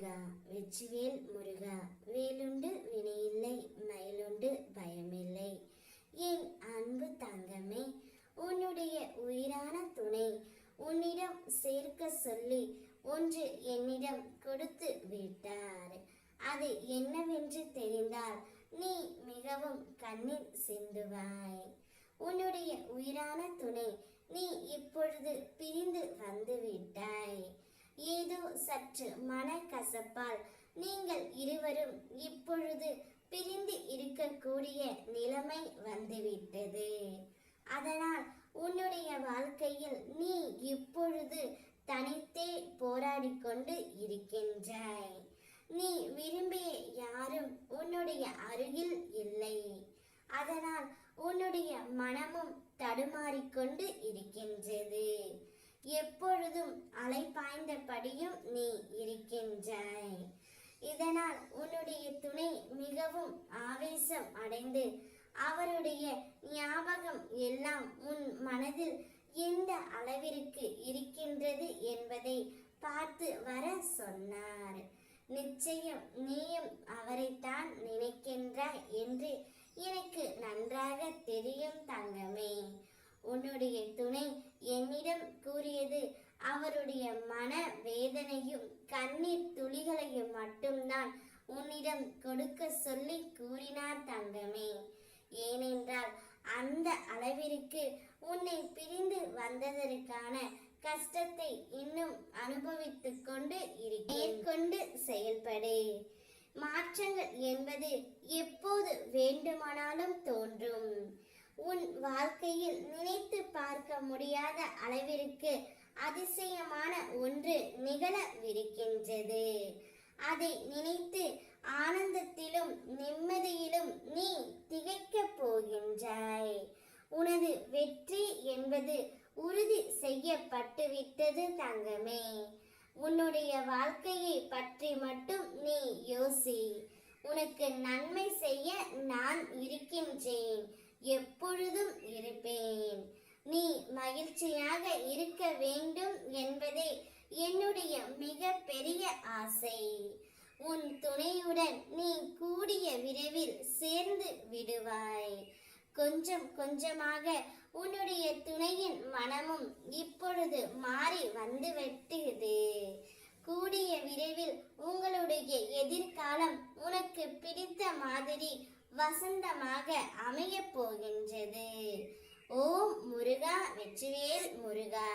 முருகா வெற்றிவேல் முருகா வேலுண்டு வினையில்லை மயிலுண்டு பயமில்லை. என் அன்பு தங்கமே, உன்னுடைய உயிரான துணை உன்னிடம் சேர்க்க சொல்லி ஒன்று என்னிடம் கொடுத்து விட்டார். அது என்னவென்று தெரிந்தால் நீ மிகவும் கண்ணீர் சிந்துவாய். உன்னுடைய உயிரான துணை நீ இப்பொழுது பிரிந்து வந்து விட்டாய். ஏதோ சற்று மனக்கசப்பால் நீங்கள் இருவரும் இப்பொழுது பிரிந்து இருக்கக்கூடிய நிலைமை வந்துவிட்டது. அதனால் உன்னுடைய வாழ்க்கையில் நீ இப்பொழுது தனித்தே போராடி கொண்டு இருக்கின்றாய். நீ விரும்பிய யாரும் உன்னுடைய அருகில் இல்லை. அதனால் உன்னுடைய மனமும் தடுமாறிக்கொண்டு இருக்கின்றது. எப்பொழுதும் அலைபாய்ந்தபடியும் நீ இருக்கின்றாய். இதனால் உன்னுடைய துணை மிகவும் ஆவேசம் அடைந்து அவருடைய ஞாபகம் எல்லாம் உன் மனதில் எந்த அளவிற்கு இருக்கின்றது என்பதை பார்த்து வர சொன்னார். நிச்சயம் நீயும் அவரைத்தான் நினைக்கின்றாய் என்று எனக்கு நன்றாக தெரியும் தங்கமே. உன்னுடைய துணை என்னிடம் கூறியது அவருடைய மன வேதனையும் கண்ணீர் துளிகளையும் மட்டும்தான் உன்னிடம் கொடுக்க சொல்லி கூறினார் தங்கமே. ஏனென்றால் அந்த அளவிற்கு உன்னை பிரிந்து வந்ததற்கான கஷ்டத்தை இன்னும் அனுபவித்துக் கொண்டு மேற்கொண்டு செயல்படு. மாற்றங்கள் என்பது எப்போது வேண்டுமானாலும் தோன்றும். உன் வாழ்க்கையில் நினைத்து பார்க்க முடியாத அளவிற்கு அதிசயமான ஒன்று நிகழவிருக்கின்றது. அதை நினைத்து ஆனந்தத்திலும் நிம்மதியிலும் நீ திகைக்கப் போகின்றாய். உனது வெற்றி என்பது உறுதி செய்யப்பட்டுவிட்டது தங்கமே. உன்னுடைய வாழ்க்கையை பற்றி மட்டும் நீ யோசி. உனக்கு நன்மை செய்ய நான் இருக்கின்றேன், எப்பொழுதும் இருப்பேன். நீ மகிழ்ச்சியாக இருக்க வேண்டும் என்பதே என்னுடைய மிக பெரிய ஆசை. உன் துணையுடன் நீ கூடிய விரைவில் சேர்ந்து விடுவாய். கொஞ்சம் கொஞ்சமாக உன்னுடைய துணையின் மனமும் இப்பொழுது மாறி வந்து விட்டது. கூடிய விரைவில் உங்களுடைய எதிர்காலம் உனக்கு பிடித்த மாதிரி வசந்தமாக அமைய போகின்றது. ஓம் முருகா வெற்றிவேல் முருகா.